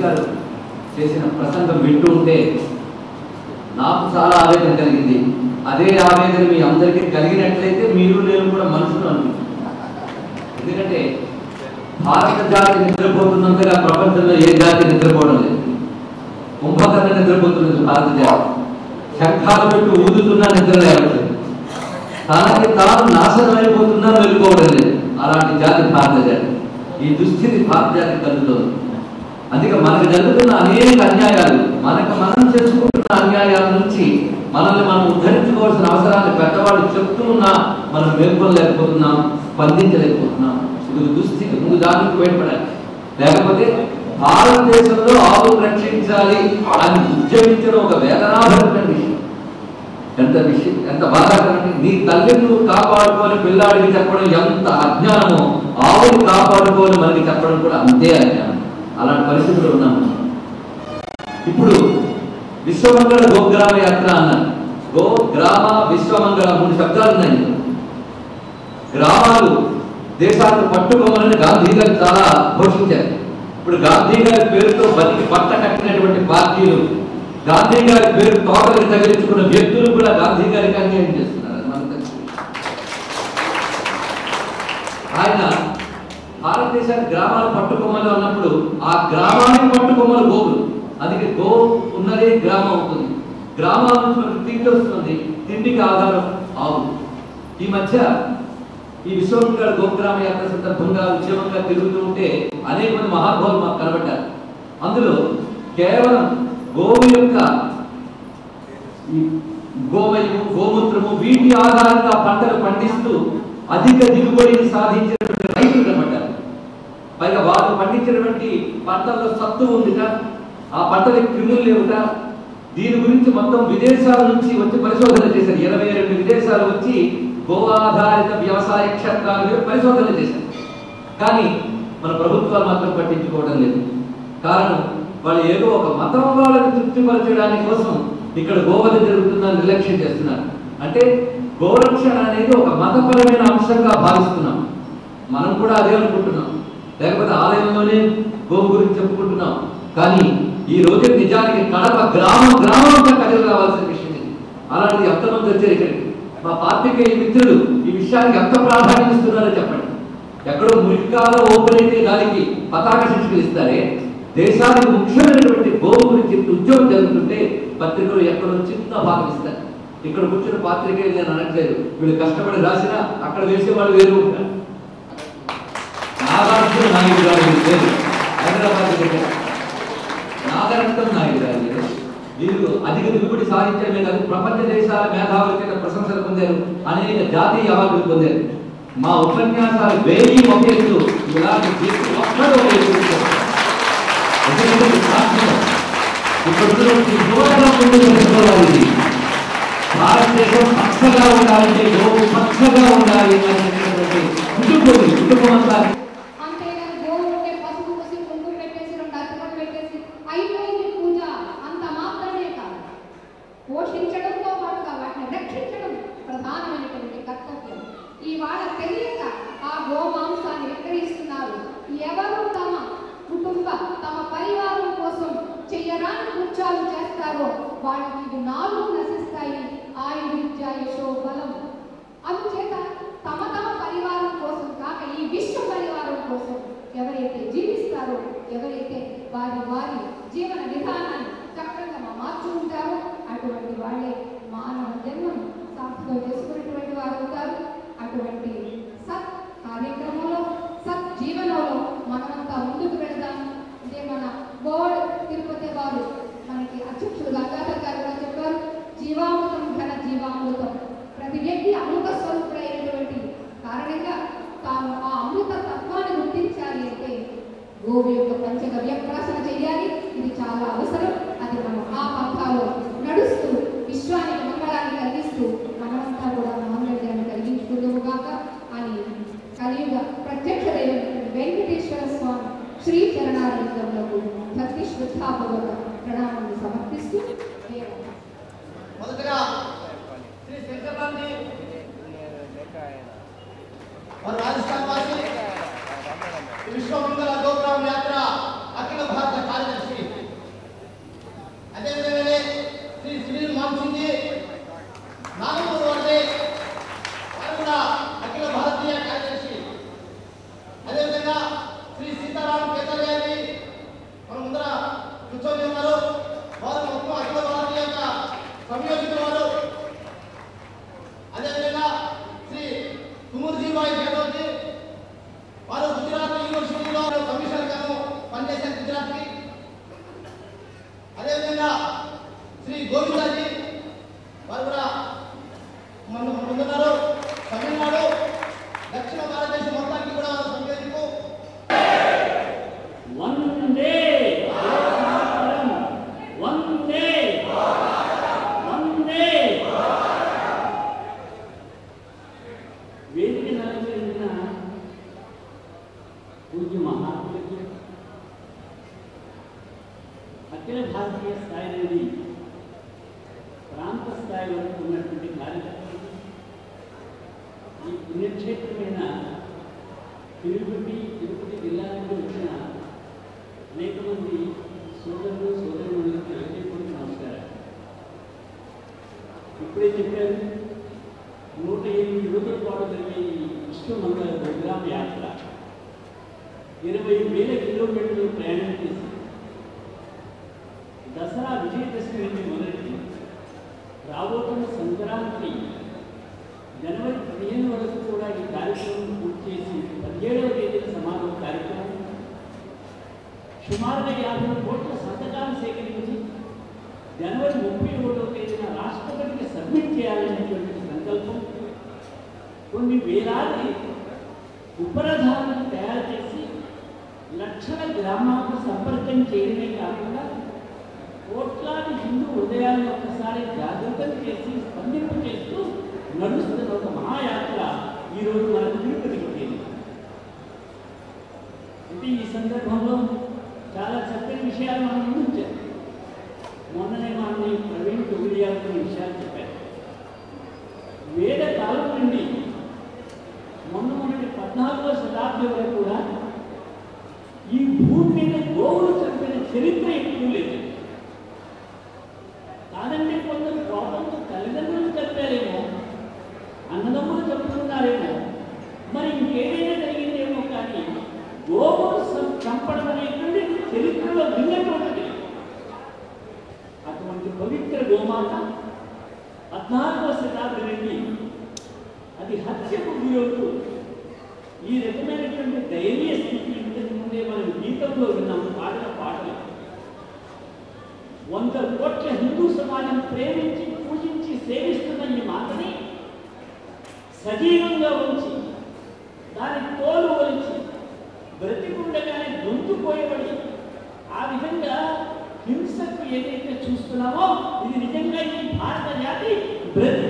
గారు చేసిన ప్రసంగం వింటూ ఉంటే నాకు చాలా ఆవేదన కలిగింది. అదే ఆవేదన మీ అందరికీ కలిగినట్లయితే మీరు నేను కూడా మనసులో అనుకుంటున్నాను. ఎందుకంటే భారత జాతి నిద్రపోతున్నంతగా ప్రపంచంలో ఏ జాతి నిద్రపోవడం లేదు. కుంభకర్ణ నిద్రపోతున్నది భారత జాతి. శంఖాలు పెట్టి ఊదుతున్నా నిద్ర లేవట్లేదు. తనకి తాను నాశనం అయిపోతున్నా వెళ్ళిపోవడం లేదు. అలాంటి జాతి భారత జాతి. ఈ దుస్థితి భారత జాతి కలుగుతోంది. అందుకే మనకు జరుగుతున్న అనేక అన్యాయాలు, మనకు మనం చేసుకుంటున్న అన్యాయాల నుంచి మనల్ని మనం ఉద్ధరించుకోవాల్సిన అవసరాన్ని పెద్దవాళ్ళు చెప్తూ ఉన్నా మనం మేల్కొనలేకపోతున్నాం, స్పందించలేకపోతున్నాం. ఇది దుస్థితి. ముందు దానికి బయటపడాలి. లేకపోతే భారతదేశంలో ఆవును రక్షించాలి అని ఉద్యమించడం ఒక వేదనాభరితమైన విషయం. ఎంత బాధాకరంటే నీ తల్లిని నువ్వు కాపాడుకోని పిల్లాడికి చెప్పడం ఎంత అజ్ఞానమో, ఆవుని కాపాడుకోని మనకి చెప్పడం కూడా అంతే అజ్ఞానం. అలాంటి పరిస్థితులు ఉన్నాము. ఇప్పుడు విశ్వమంగళ గోగ్రామ యాత్ర అన్నారు. గో గ్రామ విశ్వమంగళ 3 శబ్దాలు ఉన్నాయి. గ్రామాలు దేశాన్ని పట్టుకోవాలని గాంధీ గారు చాలా ఘోషించారు. ఇప్పుడు గాంధీ గారి పేరుతో బతికి పట్ట కట్టినటువంటి పార్టీలు, గాంధీ గారి పేరు తోకలకు తగిలించుకున్న వ్యక్తులు కూడా గాంధీ గారికి అన్యాయం చేస్తున్నారు. అది మనకు తెలుసు. ఆయన భారతదేశానికి గ్రామాలు పట్టుకోమని అన్నప్పుడు ఆ గ్రామానికి పట్టుకోమని గోవులు. అందుకే గో ఉన్నదే గ్రామం అవుతుంది. గ్రామాల నుంచి మనకు తిండి వస్తుంది. తిండికి ఆధారం ఆవు. ఈ మధ్య ఈ విశ్వమంగళ గోగ్రామ యాత్ర సందర్భంగా ఉద్యమంగా తిరుగుతూ ఉంటే అనేక మంది మహానుభావులు మాకు కనబడ్డారు. అందులో కేవలం గోవు యొక్క ఈ గోమయము, గోమూత్రము వీటి ఆధారంగా పంటలు పండిస్తూ అధిక దిగుబడిని సాధించినటువంటి రైతులు కనబడ్డారు. పైగా వారు పండించినటువంటి పంటల్లో సత్తు ఉందిట, ఆ పంటలకు క్రిములు లేవుట. దీని గురించి మొత్తం విదేశాల నుంచి వచ్చి పరిశోధన చేశారు. 22 విదేశాలు వచ్చి గో ఆధారిత వ్యవసాయ క్షేత్రాల మీద పరిశోధన చేశారు. కానీ మన ప్రభుత్వాలు మాత్రం పట్టించుకోవడం లేదు. కారణం, వాళ్ళు ఏదో ఒక మతం వాళ్ళని తృప్తిపరచడానికి కోసం ఇక్కడ గోవధ జరుగుతుందని నిర్లక్ష్యం చేస్తున్నారు. అంటే గోరక్షణ అనేది ఒక మతపరమైన అంశంగా భావిస్తున్నాం. మనం కూడా అదే అనుకుంటున్నాం. లేకపోతే ఆలయంలోనే గోవు గురించి చెప్పుకుంటున్నాం. కానీ ఈ రోజు నిజానికి కడప గ్రామం గ్రామంగా కథలు రావాల్సిన విషయం ఇది. అలాంటిది ఎంతమంది వచ్చారు ఇక్కడికి? మా పార్టీకి మిత్రులు ఈ విషయానికి ఎంత ప్రాధాన్యం ఇస్తున్నారో చెప్పండి. ఎక్కడో మురికాలో ఓపెన్ అయితే దానికి పతాక శిక్షలు ఇస్తారే, దేశానికి ముఖ్యమైనటువంటి గోవు గురించి ఉద్యోగం జరుగుతుంటే పత్రికలు ఎక్కడో చిన్న భాగం ఇస్తారు. ఇక్కడ కూర్చున్న పాత్రికేయులు నేను అనట్లేదు, వీళ్ళు కష్టపడి రాసినా అక్కడ వేసేవాళ్ళు వేరు ఉంటారు. నాగార్జున నాయుడు గారు లేదు, హైదరాబాద్ నాగరత్నం నాయుడు గారు లేదు. వీళ్ళు అధిక దిగుబడి సాధించడమే కాదు, ప్రపంచ దేశాల మేధావుల చేత ప్రశంసలు పొందారు, అనేక జాతీయ అవార్డులు పొందారు. మా ఉపన్యాసాలు వేయి ఒకేస్తూ ఇలాంటి ఒక్కడు భారతదేశం పచ్చగా ఉండాలంటే గోవు పచ్చగా ఉండాలి అనేటువంటి కుటుంబం అంతా. పోషించడంతో పాటుగా వాటిని రక్షించడం ప్రధానమైనటువంటి కర్తవ్యం. ఇవాళ తెలియక ఆ గోమాంసాన్ని విక్రయిస్తున్నారు. ఎవరు తమ కుటుంబ తమ పరివారం కోసం చెయ్యరాని కృత్యాలు చేస్తారో వాళ్ళకి ఇది 4 నశిస్తాయి. ఆయుర్విద్య యశో బలం. అందుచేత తమ తమ పరివారం కోసం కాక ఈ విశ్వ పరివారం కోసం ఎవరైతే జీవిస్తారో, ఎవరైతే వారి వారి జీవన విధానాన్ని చక్కగా మార్చుకుంటారో అటువంటి వాళ్ళే మానవ జన్మను సార్థకం చేసుకున్నటువంటి వారు అవుతారు. అటువంటి సత్ కార్యక్రమంలో, సత్ జీవనంలో మనమంతా ముందుకు వెళదాం. ఇదే మన బోర్డు తిరుపతి వారు మనకి అధ్యక్షుడు గంగాధర్ గారు కూడా చెప్పారు, జీవామృతం ఘన జీవామృతం. ప్రతి వ్యక్తి అమృత స్వరూపుడైనటువంటి కారణంగా తాను ఆ అమృత తత్వాన్ని గుర్తించాలి అంటే గోవు యొక్క పంచగ వ్యక్రాసన చేయాలి. ఇది చాలా అవసరం. అది మనం ఆ పంథాలో నడుస్తూ విశ్వానికి మంగళాన్ని కలిగిస్తూ మనమంతా కూడా మాంగళ్యాన్ని కలిగించుకుందాముగాక అని కలియుగ ప్రత్యక్ష దైవమైనటువంటి వెంకటేశ్వర స్వామి శ్రీ చరణారవిందములకు భక్తి శ్రద్ధాపూర్వక ప్రణామాన్ని సమర్పిస్తూ మొదటగా శ్రీ శంకర్లాంటి రాజస్థాన్ వాసి విశ్వమంగళ గోగ్రామ యాత్ర అఖిల భారత కార్యదర్శి గోవిందాజీ వారు కూడా ముందున్నారు. తమిళనాడు దక్షిణ భారతదేశం మొత్తానికి కూడా వారు సంకేతింపు వందే వందే వందే. వేదిక నలకరించిన పూజ్య మహాత్ములకి, అఖిల భారతీయ స్థాయి నుండి ప్రాంత స్థాయి వరకు ఉన్నటువంటి కార్యకర్తలు, ఈ పుణ్యక్షేత్రమైన తిరుపతి జిల్లా నుండి వచ్చిన అనేక మంది సోదరులు సోదరులకు హృదయపూర్వక నమస్కారం. ఇప్పుడే చెప్పారు, 108 రోజుల పాటు జరిగే విశ్వమంగళ ప్రోగ్రాం యాత్ర 20,000 కిలోమీటర్లు ప్రయాణం చేసి దసరా విజయదశమి నుండి మొదలెట్టి రాబోతున్న సంక్రాంతి జనవరి 15 వరకు కూడా ఈ కార్యక్రమం పూర్తి చేసి 17వ తేదీన సమారోహ కార్యక్రమం సుమారుగా 50 కోట్ల సంతకాలు సేకరించి జనవరి 31వ తేదీన రాష్ట్రపతికి సబ్మిట్ చేయాలనేటువంటి సంకల్పం, కొన్ని వేలాది ఉపరథాలను తయారు చేసి లక్షల గ్రామాలకు సంపర్కం చేయడమే కాకుండా కోట్లాది హిందూ హృదయాలను ఒక్కసారి జాగృతం చేసి స్పందింపు చేస్తూ నడుస్తున్న ఒక మహాయాత్ర ఈరోజు మనకు తిరుపతికి చేరింది. అంటే ఈ సందర్భంలో చాలా చక్కని విషయాలు మనం ముందుంచారు. మొన్ననే మా ప్రవీణ్ తొగిడియా కొన్ని విషయాలు చెప్పారు. వేద కాలం నుండి మొన్నటి 14వ శతాబ్దం వరకు కూడా ఈ భూమి మీద గోవులు చంపిన చరిత్ర ఎక్కువ లేదు. కాదంటే కొందరు కోపంతో తల్లిదండ్రులు చంపారేమో, అన్నదమ్ములు చంపుతున్నారేమో, మరి ఇంకేదైనా జరిగిందేమో, కానీ గోవులు చంపడం అనేటువంటి చరిత్రలో విన్నటువంటిది. అటువంటి పవిత్ర గోమాత 14వ శతాబ్దం నుండి అది హత్యకు గురవుతూ ఈ రకమైనటువంటి దయనీయ స్థితి ఇంతకు ముందే మనం గీతంలో విన్నాం, పాటలు 100 కోట్ల హిందూ సమాజం ప్రేమించి పూజించి సేవిస్తున్న ఈ మాతని సజీవంగా ఉంచి దాని తోలు ఒలిచి బ్రతికుండగానే గొంతుపోయబడి ఆ విధంగా హింసకు ఏదైతే చూస్తున్నామో ఇది నిజంగా ఈ భారత జాతి బ్రతికి